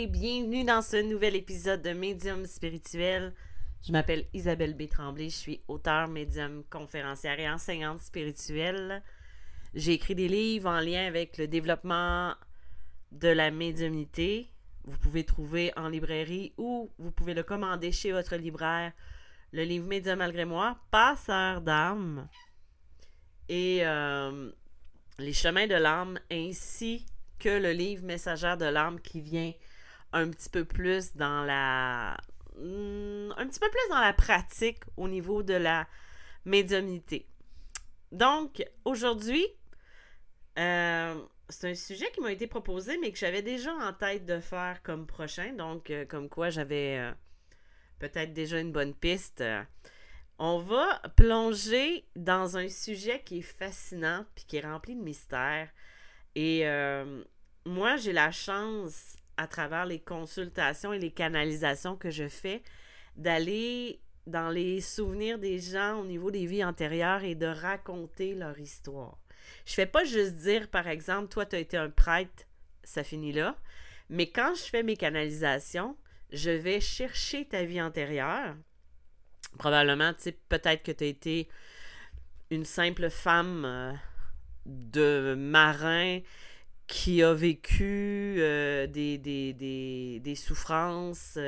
et bienvenue dans ce nouvel épisode de Médium spirituel. Je m'appelle Isabelle B. Tremblay, je suis auteure, médium, conférencière et enseignante spirituelle. J'ai écrit des livres en lien avec le développement de la médiumnité. Vous pouvez trouver en librairie ou vous pouvez le commander chez votre libraire. Le livre Médium malgré moi, Passeur d'âme et Les chemins de l'âme, ainsi que le livre Messagère de l'âme qui vient un petit peu plus dans la pratique au niveau de la médiumnité. Donc, aujourd'hui, c'est un sujet qui m'a été proposé, mais que j'avais déjà en tête de faire comme prochain. Donc, comme quoi j'avais peut-être déjà une bonne piste. On va plonger dans un sujet qui est fascinant puis qui est rempli de mystères. Et moi, j'ai la chance, à travers les consultations et les canalisations que je fais, d'aller dans les souvenirs des gens au niveau des vies antérieures et de raconter leur histoire. Je fais pas juste dire, par exemple, toi, tu as été un prêtre, ça finit là. Mais quand je fais mes canalisations, je vais chercher ta vie antérieure. Probablement, tu sais, peut-être que tu as été une simple femme de marin qui a vécu des souffrances,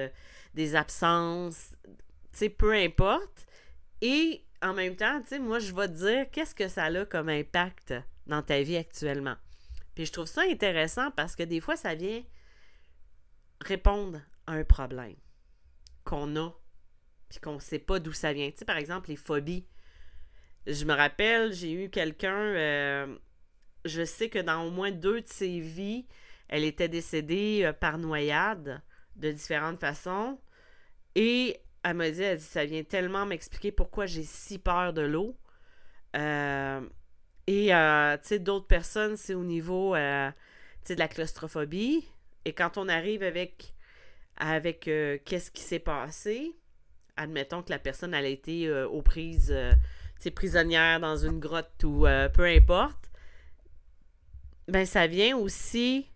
des absences, tu sais, peu importe. Et en même temps, tu sais, moi, je vais te dire qu'est-ce que ça a comme impact dans ta vie actuellement. Puis je trouve ça intéressant parce que des fois, ça vient répondre à un problème qu'on a puis qu'on ne sait pas d'où ça vient. Tu sais, par exemple, les phobies. Je me rappelle, j'ai eu quelqu'un... je sais que dans au moins 2 de ses vies, elle était décédée par noyade de différentes façons. Et elle m'a dit, ça vient tellement m'expliquer pourquoi j'ai si peur de l'eau. Tu sais, d'autres personnes, c'est au niveau tu sais, de la claustrophobie. Et quand on arrive avec qu'est-ce qui s'est passé, admettons que la personne elle a été aux prises, tu sais, prisonnière dans une grotte ou peu importe, ben ça vient aussi,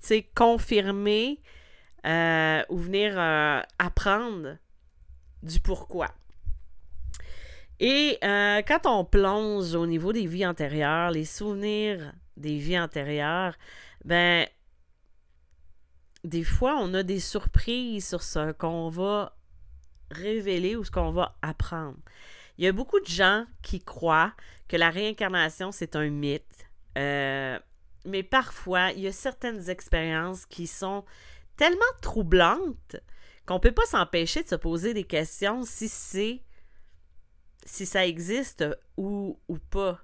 tu sais, confirmer ou venir apprendre du pourquoi. Et quand on plonge au niveau des vies antérieures, les souvenirs des vies antérieures, ben des fois, on a des surprises sur ce qu'on va révéler ou ce qu'on va apprendre. Il y a beaucoup de gens qui croient que la réincarnation, c'est un mythe. Mais parfois, il y a certaines expériences qui sont tellement troublantes qu'on ne peut pas s'empêcher de se poser des questions si ça existe ou pas.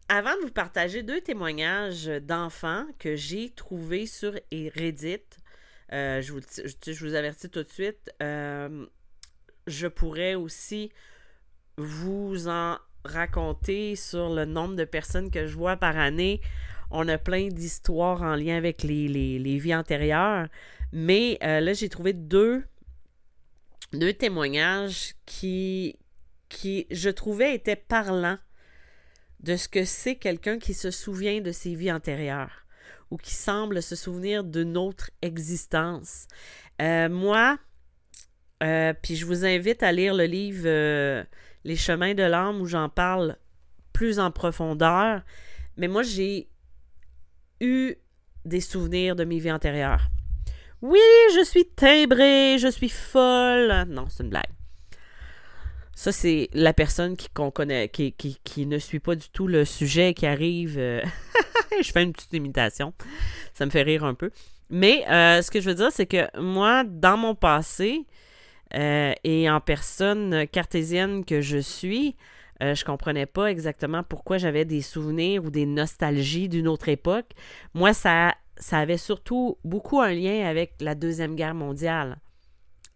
Avant de vous partager 2 témoignages d'enfants que j'ai trouvés sur Reddit, je vous avertis tout de suite, je pourrais aussi vous en raconter sur le nombre de personnes que je vois par année. On a plein d'histoires en lien avec les vies antérieures, mais là, j'ai trouvé deux témoignages qui, je trouvais, étaient parlants de ce que c'est quelqu'un qui se souvient de ses vies antérieures ou qui semble se souvenir d'une autre existence. Moi, puis je vous invite à lire le livre Les chemins de l'âme où j'en parle plus en profondeur. Mais moi, j'ai eu des souvenirs de mes vies antérieures. Oui, je suis timbrée, je suis folle. Non, c'est une blague. Ça, c'est la personne qu'on connaît, qui ne suit pas du tout le sujet, qui arrive... je fais une petite imitation. Ça me fait rire un peu. Mais ce que je veux dire, c'est que moi, dans mon passé, et en personne cartésienne que je suis, je comprenais pas exactement pourquoi j'avais des souvenirs ou des nostalgies d'une autre époque. Moi, ça avait surtout beaucoup un lien avec la Deuxième Guerre mondiale.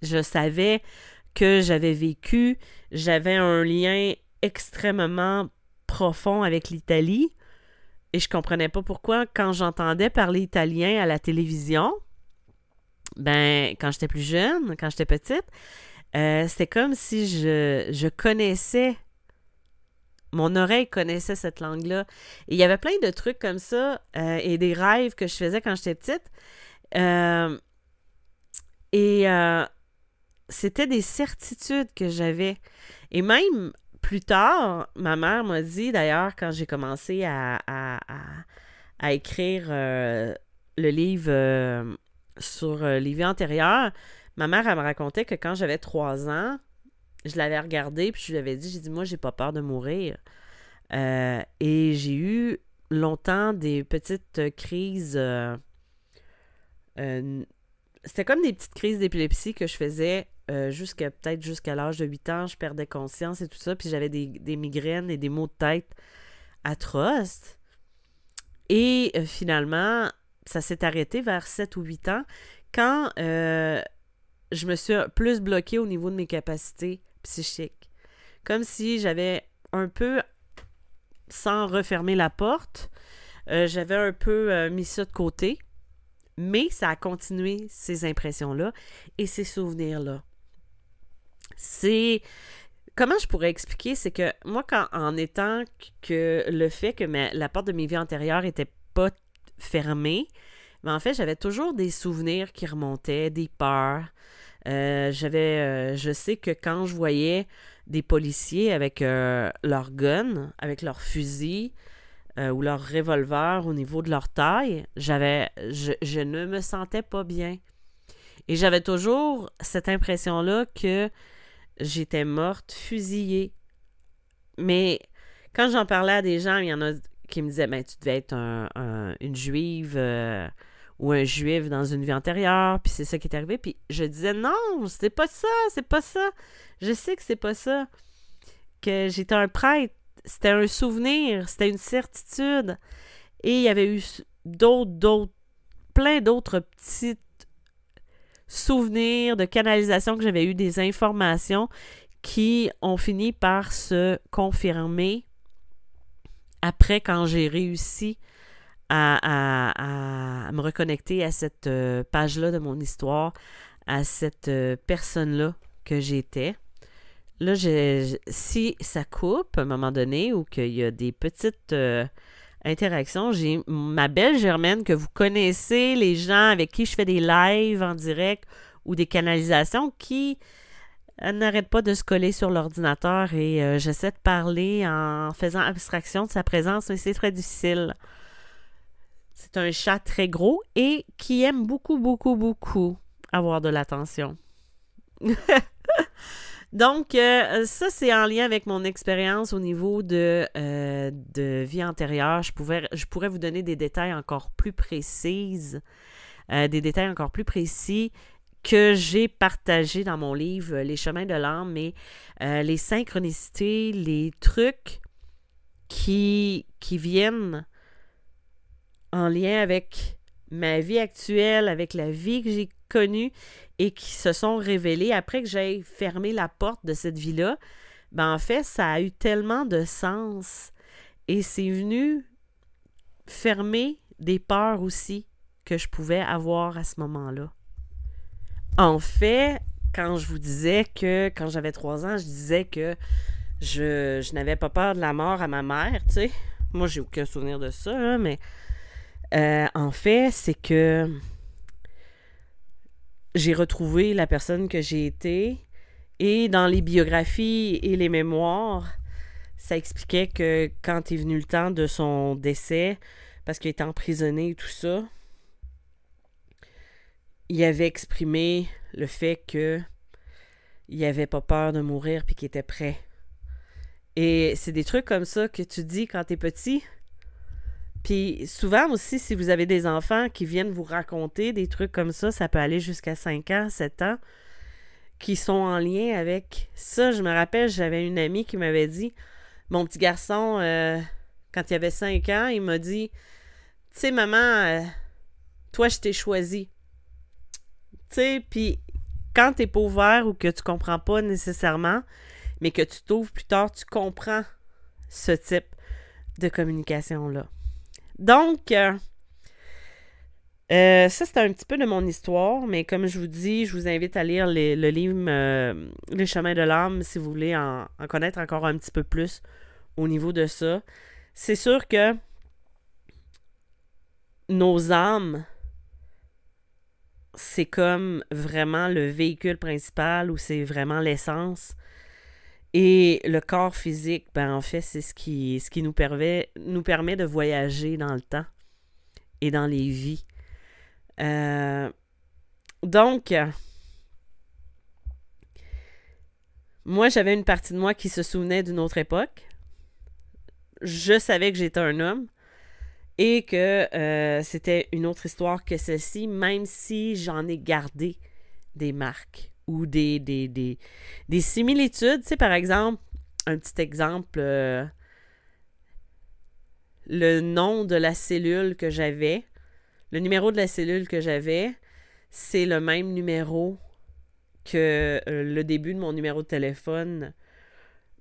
Je savais que j'avais un lien extrêmement profond avec l'Italie et je comprenais pas pourquoi quand j'entendais parler italien à la télévision, ben quand j'étais plus jeune, quand j'étais petite, c'était comme si je connaissais, mon oreille connaissait cette langue-là. Et il y avait plein de trucs comme ça et des rêves que je faisais quand j'étais petite. Euh, et c'était des certitudes que j'avais. Et même plus tard, ma mère m'a dit, d'ailleurs, quand j'ai commencé à écrire le livre sur les vies antérieures, ma mère, elle me racontait que quand j'avais 3 ans, je l'avais regardé, puis je lui avais dit, j'ai dit, moi, j'ai pas peur de mourir. Et j'ai eu longtemps des petites crises. C'était comme des petites crises d'épilepsie que je faisais peut-être jusqu'à l'âge de 8 ans. Je perdais conscience et tout ça. Puis j'avais des migraines et des maux de tête atroces. Et finalement, ça s'est arrêté vers 7 ou 8 ans quand je me suis plus bloquée au niveau de mes capacités psychiques. Comme si j'avais un peu, sans refermer la porte, j'avais un peu mis ça de côté. Mais ça a continué, ces impressions-là et ces souvenirs-là. Comment je pourrais expliquer? C'est que moi, en étant que le fait que la porte de mes vies antérieures n'était pas fermée, mais en fait, j'avais toujours des souvenirs qui remontaient, des peurs. Je sais que quand je voyais des policiers avec leur gun, avec leur fusil, ou leur revolver au niveau de leur taille, je ne me sentais pas bien. Et j'avais toujours cette impression-là que j'étais morte, fusillée. Mais quand j'en parlais à des gens, il y en a qui me disaient, ben, tu devais être une juive ou un juif dans une vie antérieure, puis c'est ça qui est arrivé. Puis je disais, non, c'est pas ça. Je sais que c'est pas ça. Que j'étais un prêtre. C'était un souvenir, c'était une certitude. Et il y avait eu plein d'autres petits souvenirs de canalisation que j'avais eu, des informations qui ont fini par se confirmer après quand j'ai réussi à me reconnecter à cette page-là de mon histoire, à cette personne-là que j'étais. Là, si ça coupe à un moment donné ou qu'il y a des petites interactions, j'ai ma belle Germaine que vous connaissez, les gens avec qui je fais des lives en direct ou des canalisations qui n'arrêtent pas de se coller sur l'ordinateur et j'essaie de parler en faisant abstraction de sa présence, mais c'est très difficile. C'est un chat très gros et qui aime beaucoup, beaucoup, beaucoup avoir de l'attention. Donc, ça, c'est en lien avec mon expérience au niveau de vie antérieure. Je pourrais vous donner des détails encore plus précis que j'ai partagés dans mon livre Les chemins de l'âme, mais les synchronicités, les trucs qui viennent en lien avec ma vie actuelle, avec la vie que j'ai connue et qui se sont révélés après que j'ai fermé la porte de cette vie-là, ben en fait, ça a eu tellement de sens et c'est venu fermer des peurs aussi que je pouvais avoir à ce moment-là. En fait, quand je vous disais que quand j'avais 3 ans, je disais que je n'avais pas peur de la mort à ma mère, tu sais. Moi, j'ai aucun souvenir de ça, hein, mais en fait, c'est que j'ai retrouvé la personne que j'ai été et dans les biographies et les mémoires, ça expliquait que quand est venu le temps de son décès, parce qu'il était emprisonné et tout ça, il avait exprimé le fait que il avait pas peur de mourir puis qu'il était prêt. Et c'est des trucs comme ça que tu dis quand t'es petit. Puis souvent aussi, si vous avez des enfants qui viennent vous raconter des trucs comme ça peut aller jusqu'à 5 ans, 7 ans, qui sont en lien avec ça. Je me rappelle, j'avais une amie qui m'avait dit, mon petit garçon, quand il avait 5 ans, il m'a dit, tu sais, maman, toi, je t'ai choisi. Tu sais, puis quand t'es pas ouvert ou que tu comprends pas nécessairement, mais que tu t'ouvres plus tard, tu comprends ce type de communication-là. Donc, ça, c'était un petit peu de mon histoire, mais comme je vous dis, je vous invite à lire le livre Les chemins de l'âme si vous voulez en connaître encore un petit peu plus au niveau de ça. C'est sûr que nos âmes c'est comme vraiment le véhicule principal ou c'est vraiment l'essence. Et le corps physique, ben en fait, c'est ce qui nous permet de voyager dans le temps et dans les vies. Donc, moi, j'avais une partie de moi qui se souvenait d'une autre époque. Je savais que j'étais un homme et que c'était une autre histoire que celle-ci, même si j'en ai gardé des marques ou des similitudes. Tu sais, par exemple, un petit exemple, le nom de la cellule que j'avais, le numéro de la cellule que j'avais, c'est le même numéro que le début de mon numéro de téléphone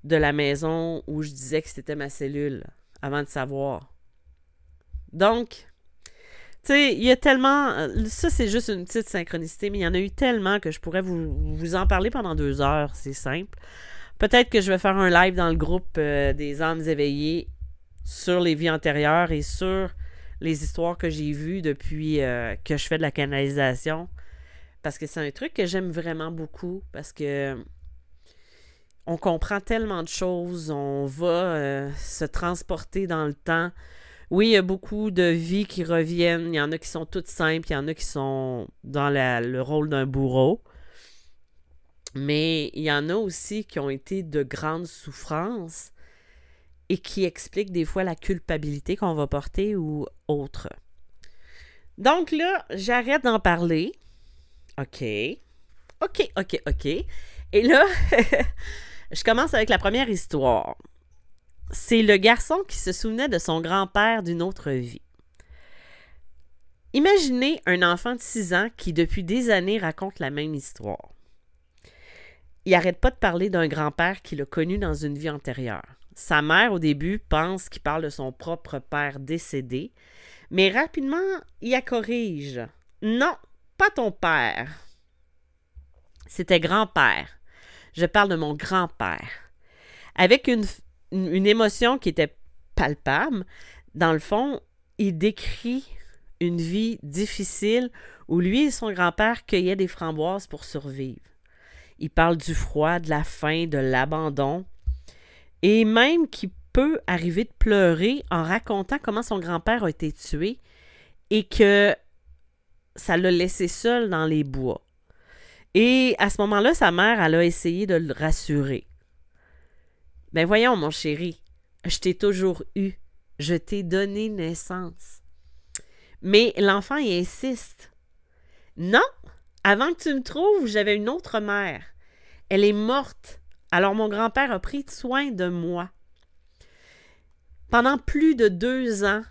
de la maison où je disais que c'était ma cellule avant de savoir. Donc, tu sais, il y a tellement... Ça, c'est juste une petite synchronicité, mais il y en a eu tellement que je pourrais vous en parler pendant 2 heures. C'est simple. Peut-être que je vais faire un live dans le groupe des âmes éveillées sur les vies antérieures et sur les histoires que j'ai vues depuis que je fais de la canalisation. Parce que c'est un truc que j'aime vraiment beaucoup. Parce que on comprend tellement de choses. On va se transporter dans le temps. Oui, il y a beaucoup de vies qui reviennent. Il y en a qui sont toutes simples. Il y en a qui sont dans le rôle d'un bourreau. Mais il y en a aussi qui ont été de grandes souffrances et qui expliquent des fois la culpabilité qu'on va porter ou autre. Donc là, j'arrête d'en parler. OK. Et là, je commence avec la première histoire. C'est le garçon qui se souvenait de son grand-père d'une autre vie. Imaginez un enfant de 6 ans qui, depuis des années, raconte la même histoire. Il n'arrête pas de parler d'un grand-père qu'il a connu dans une vie antérieure. Sa mère, au début, pense qu'il parle de son propre père décédé, mais rapidement, il la corrige. Non, pas ton père. C'était grand-père. Je parle de mon grand-père. Avec une émotion qui était palpable, dans le fond, il décrit une vie difficile où lui et son grand-père cueillaient des framboises pour survivre. Il parle du froid, de la faim, de l'abandon, et même qu'il peut arriver de pleurer en racontant comment son grand-père a été tué et que ça l'a laissé seul dans les bois. Et à ce moment-là, sa mère, elle a essayé de le rassurer. « Ben voyons, mon chéri, je t'ai toujours eu. Je t'ai donné naissance. » Mais l'enfant, il insiste. « Non, avant que tu me trouves, j'avais une autre mère. Elle est morte. Alors mon grand-père a pris soin de moi. » Pendant plus de 2 ans,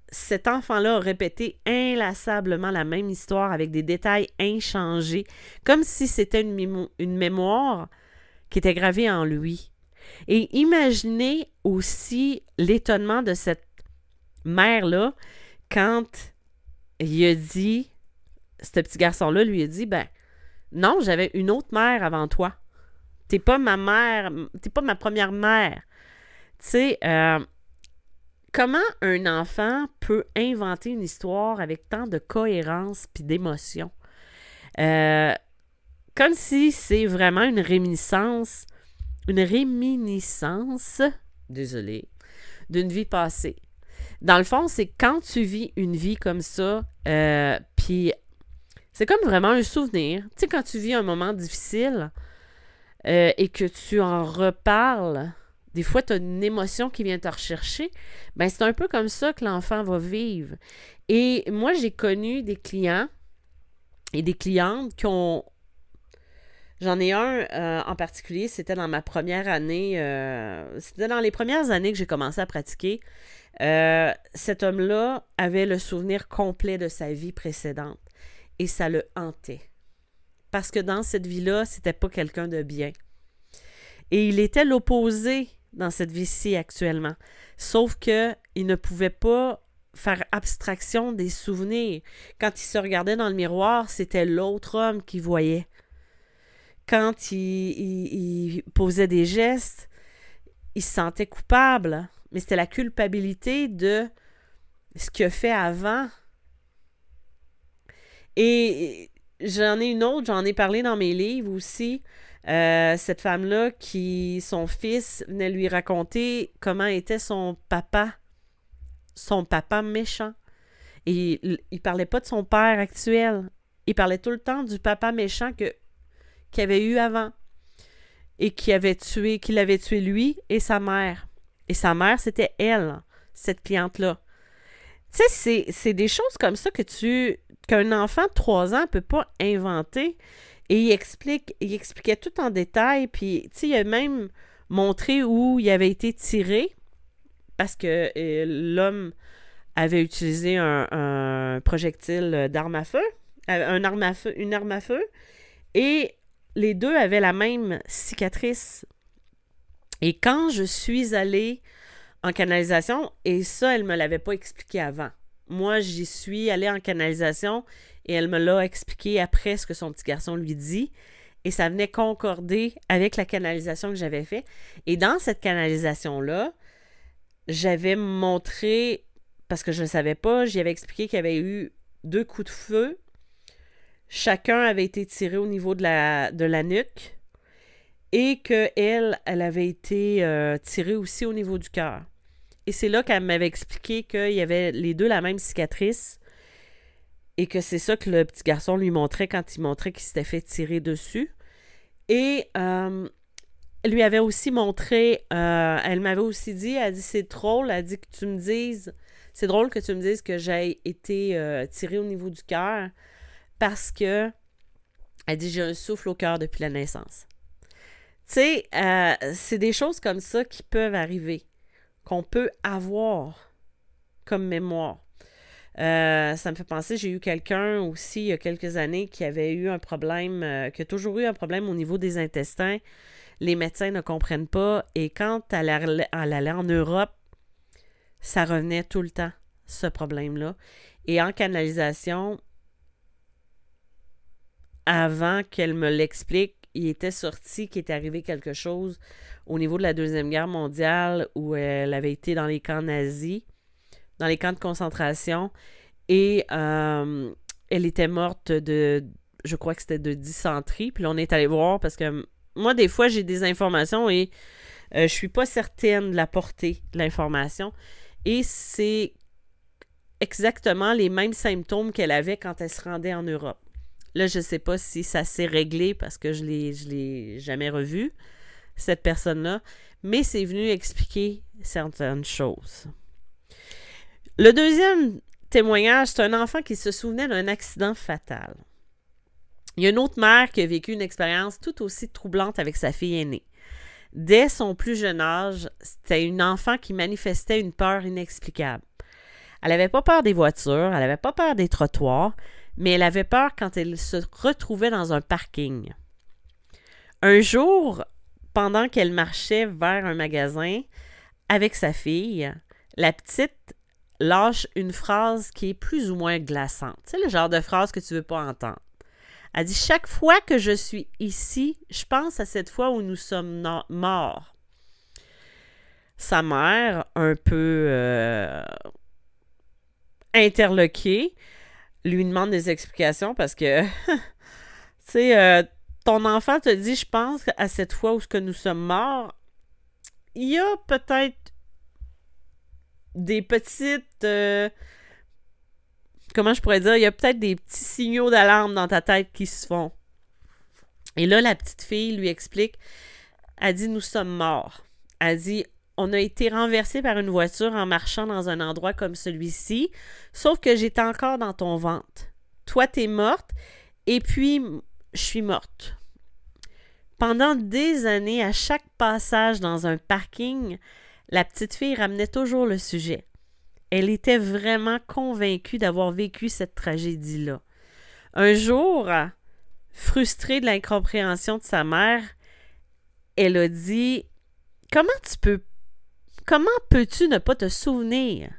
cet enfant-là a répété inlassablement la même histoire avec des détails inchangés, comme si c'était une mémoire qui était gravée en lui. Et imaginez aussi l'étonnement de cette mère-là quand il a dit, ce petit garçon-là lui a dit, ben non, j'avais une autre mère avant toi. T'es pas ma mère, t'es pas ma première mère. Tu sais, comment un enfant peut inventer une histoire avec tant de cohérence puis d'émotion? Comme si c'est vraiment une réminiscence, désolée, d'une vie passée. Dans le fond, c'est quand tu vis une vie comme ça, puis c'est comme vraiment un souvenir. Tu sais, quand tu vis un moment difficile et que tu en reparles, des fois, tu as une émotion qui vient te rechercher. Ben, c'est un peu comme ça que l'enfant va vivre. Et moi, j'ai connu des clients et des clientes qui ont... J'en ai un en particulier, c'était dans ma première année, c'était dans les premières années que j'ai commencé à pratiquer. Cet homme-là avait le souvenir complet de sa vie précédente et ça le hantait. Parce que dans cette vie-là, c'était pas quelqu'un de bien. Et il était l'opposé dans cette vie-ci actuellement. Sauf que il ne pouvait pas faire abstraction des souvenirs. Quand il se regardait dans le miroir, c'était l'autre homme qu'il voyait. Quand il posait des gestes, il se sentait coupable. Mais c'était la culpabilité de ce qu'il a fait avant. Et j'en ai une autre, j'en ai parlé dans mes livres aussi. Cette femme-là son fils venait lui raconter comment était son papa méchant. Et il parlait pas de son père actuel. Il parlait tout le temps du papa méchant qu'il avait eu avant. Et qu'il avait tué lui et sa mère. Et sa mère, c'était elle, cette cliente-là. Tu sais, c'est des choses comme ça qu'un enfant de 3 ans ne peut pas inventer. Et il expliquait tout en détail. Puis, tu sais, il a même montré où il avait été tiré parce que l'homme avait utilisé un projectile d'arme à feu, une arme à feu, et les deux avaient la même cicatrice. Et quand je suis allée en canalisation, et ça, elle ne me l'avait pas expliqué avant. Moi, j'y suis allée en canalisation et elle me l'a expliqué après ce que son petit garçon lui dit. Et ça venait concorder avec la canalisation que j'avais faite. Et dans cette canalisation-là, j'avais montré, parce que je ne savais pas, j'y avais expliqué qu'il y avait eu 2 coups de feu. Chacun avait été tiré au niveau de la nuque et qu'elle avait été tirée aussi au niveau du cœur. Et c'est là qu'elle m'avait expliqué qu'il y avait les deux la même cicatrice et que c'est ça que le petit garçon lui montrait quand il montrait qu'il s'était fait tirer dessus. Et elle lui avait aussi montré, elle m'avait aussi dit, elle dit c'est drôle, elle dit que tu me dises, c'est drôle que tu me dises que j'ai été tirée au niveau du cœur parce que, elle dit, j'ai un souffle au cœur depuis la naissance. Tu sais, c'est des choses comme ça qui peuvent arriver, qu'on peut avoir comme mémoire. Ça me fait penser, j'ai eu quelqu'un aussi il y a quelques années qui avait eu un problème, qui a toujours eu un problème au niveau des intestins. Les médecins ne comprennent pas et quand elle allait en Europe, ça revenait tout le temps, ce problème-là. Et en canalisation, avant qu'elle me l'explique, il était sorti qu'il était arrivé quelque chose au niveau de la Deuxième Guerre mondiale où elle avait été dans les camps nazis, dans les camps de concentration, et elle était morte je crois que c'était de dysenterie. Puis là, on est allé voir parce que moi, des fois, j'ai des informations et je suis pas certaine de la portée de l'information. Et c'est exactement les mêmes symptômes qu'elle avait quand elle se rendait en Europe. Là, je ne sais pas si ça s'est réglé parce que je l'ai jamais revu, cette personne-là, mais c'est venu expliquer certaines choses. Le deuxième témoignage, c'est un enfant qui se souvenait d'un accident fatal. Il y a une autre mère qui a vécu une expérience tout aussi troublante avec sa fille aînée. Dès son plus jeune âge, c'était une enfant qui manifestait une peur inexplicable. Elle n'avait pas peur des voitures, elle n'avait pas peur des trottoirs, mais elle avait peur quand elle se retrouvait dans un parking. Un jour, pendant qu'elle marchait vers un magasin avec sa fille, la petite lâche une phrase qui est plus ou moins glaçante. Tu sais, le genre de phrase que tu ne veux pas entendre. Elle dit « Chaque fois que je suis ici, je pense à cette fois où nous sommes morts. » Sa mère, un peu interloquée, lui demande des explications parce que, tu sais, ton enfant te dit « Je pense à cette fois où nous sommes morts. » Il y a peut-être des petites... comment je pourrais dire? Il y a peut-être des petits signaux d'alarme dans ta tête qui se font. Et là, la petite fille lui explique, elle dit « Nous sommes morts. » Elle dit « On a été renversé par une voiture en marchant dans un endroit comme celui-ci, sauf que j'étais encore dans ton ventre. Toi, t'es morte, et puis je suis morte. » Pendant des années, à chaque passage dans un parking, la petite fille ramenait toujours le sujet. Elle était vraiment convaincue d'avoir vécu cette tragédie-là. Un jour, frustrée de l'incompréhension de sa mère, elle a dit « Comment peux-tu ne pas te souvenir?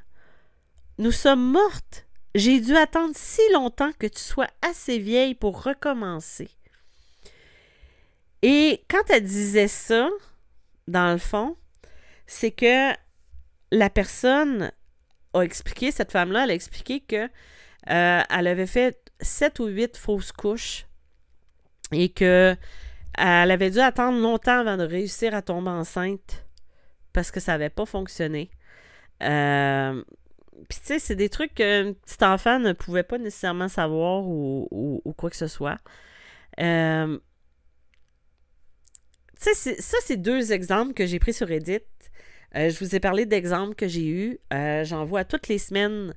Nous sommes mortes. J'ai dû attendre si longtemps que tu sois assez vieille pour recommencer. » Et quand elle disait ça, dans le fond, c'est que la personne a expliqué, cette femme-là, elle a expliqué que elle avait fait 7 ou 8 fausses couches et que elle avait dû attendre longtemps avant de réussir à tomber enceinte parce que ça n'avait pas fonctionné. Puis tu sais, c'est des trucs qu'un petit enfant ne pouvait pas nécessairement savoir ou quoi que ce soit. Tu sais, ça, c'est 2 exemples que j'ai pris sur Reddit. Je vous ai parlé d'exemples que j'ai eus. J'en vois toutes les semaines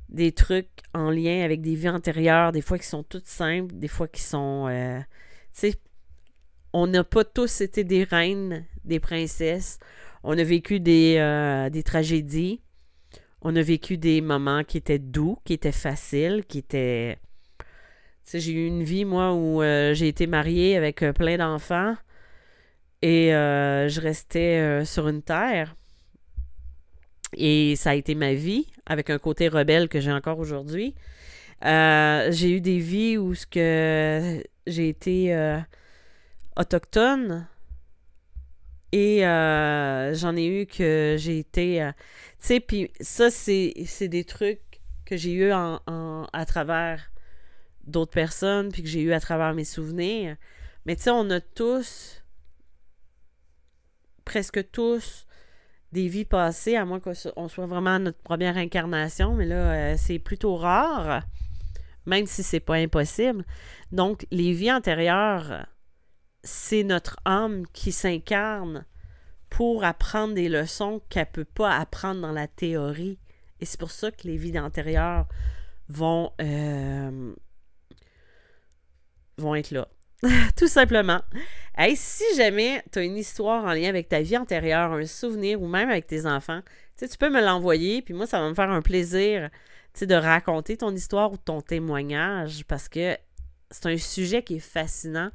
des trucs en lien avec des vies antérieures, des fois qui sont toutes simples, des fois qui sont... tu sais, on n'a pas tous été des reines, des princesses. On a vécu des tragédies. On a vécu des moments qui étaient doux, qui étaient faciles, qui étaient... Tu sais, j'ai eu une vie, moi, où j'ai été mariée avec plein d'enfants et je restais sur une terre. Et ça a été ma vie, avec un côté rebelle que j'ai encore aujourd'hui. J'ai eu des vies où j'ai été autochtone et j'en ai eu que j'ai été... tu sais, puis ça, c'est des trucs que j'ai eu à travers d'autres personnes, puis que j'ai eu à travers mes souvenirs. Mais tu sais, on a tous, presque tous, des vies passées, à moins qu'on soit vraiment à notre première incarnation, mais là, c'est plutôt rare, même si c'est pas impossible. Donc, les vies antérieures, c'est notre âme qui s'incarne pour apprendre des leçons qu'elle ne peut pas apprendre dans la théorie. Et c'est pour ça que les vies antérieures vont être là. Tout simplement. Hey, si jamais tu as une histoire en lien avec ta vie antérieure, un souvenir ou même avec tes enfants, tu peux me l'envoyer, puis moi, ça va me faire un plaisir de raconter ton histoire ou ton témoignage parce que c'est un sujet qui est fascinant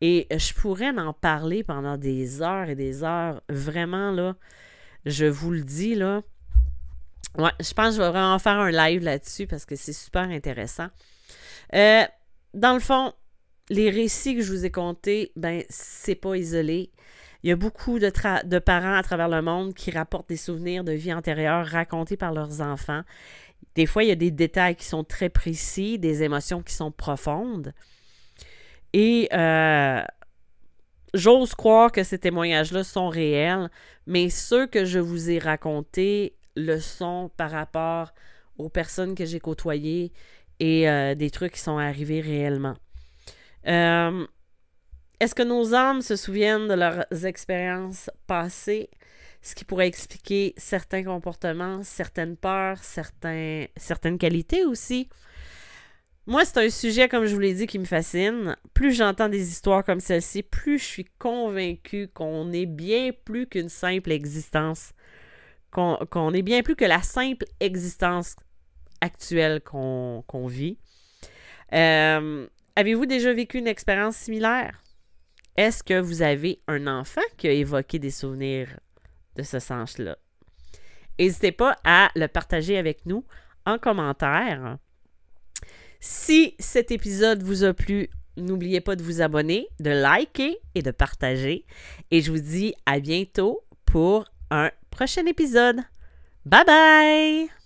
et je pourrais en parler pendant des heures et des heures. Vraiment, là, je vous le dis, là. Ouais, je pense que je vais vraiment faire un live là-dessus parce que c'est super intéressant. Dans le fond, les récits que je vous ai contés, ben, c'est pas isolé. Il y a beaucoup de parents à travers le monde qui rapportent des souvenirs de vie antérieure racontés par leurs enfants. Des fois, il y a des détails qui sont très précis, des émotions qui sont profondes. Et j'ose croire que ces témoignages-là sont réels, mais ceux que je vous ai racontés le sont par rapport aux personnes que j'ai côtoyées et des trucs qui sont arrivés réellement. Est-ce que nos âmes se souviennent de leurs expériences passées, ce qui pourrait expliquer certains comportements, certaines peurs, certaines qualités aussi? Moi, c'est un sujet, comme je vous l'ai dit, qui me fascine. Plus j'entends des histoires comme celle-ci, plus je suis convaincue qu'on est bien plus qu'une simple existence, qu'on est bien plus que la simple existence actuelle qu'on vit. Avez-vous déjà vécu une expérience similaire? Est-ce que vous avez un enfant qui a évoqué des souvenirs de ce sens-là? N'hésitez pas à le partager avec nous en commentaire. Si cet épisode vous a plu, n'oubliez pas de vous abonner, de liker et de partager. Et je vous dis à bientôt pour un prochain épisode. Bye bye!